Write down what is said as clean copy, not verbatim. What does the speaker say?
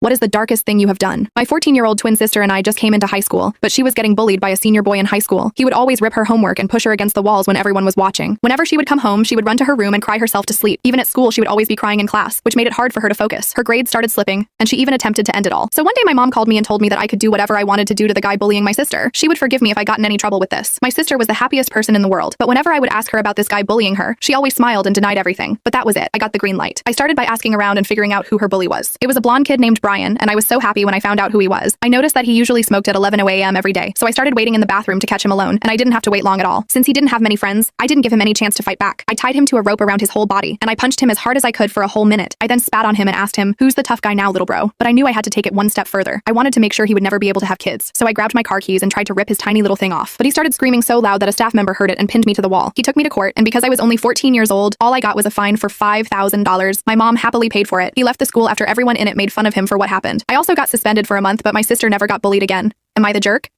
What is the darkest thing you have done? My 14-year-old twin sister and I just came into high school, but she was getting bullied by a senior boy in high school. He would always rip her homework and push her against the walls when everyone was watching. Whenever she would come home, she would run to her room and cry herself to sleep. Even at school, she would always be crying in class, which made it hard for her to focus. Her grades started slipping, and she even attempted to end it all. So one day my mom called me and told me that I could do whatever I wanted to do to the guy bullying my sister. She would forgive me if I got in any trouble with this. My sister was the happiest person in the world, but whenever I would ask her about this guy bullying her, she always smiled and denied everything. But that was it. I got the green light. I started by asking around and figuring out who her bully was. It was a blonde kid named Brian, and I was so happy when I found out who he was. I noticed that he usually smoked at 11 a.m. every day, so I started waiting in the bathroom to catch him alone, and I didn't have to wait long at all. Since he didn't have many friends, I didn't give him any chance to fight back. I tied him to a rope around his whole body, and I punched him as hard as I could for a whole minute. I then spat on him and asked him, "Who's the tough guy now, little bro?" But I knew I had to take it one step further. I wanted to make sure he would never be able to have kids, so I grabbed my car keys and tried to rip his tiny little thing off. But he started screaming so loud that a staff member heard it and pinned me to the wall. He took me to court, and because I was only 14 years old, all I got was a fine for $5,000. My mom happily paid for it. He left the school after everyone in it made fun of him for what happened. I also got suspended for a month, but my sister never got bullied again. Am I the jerk?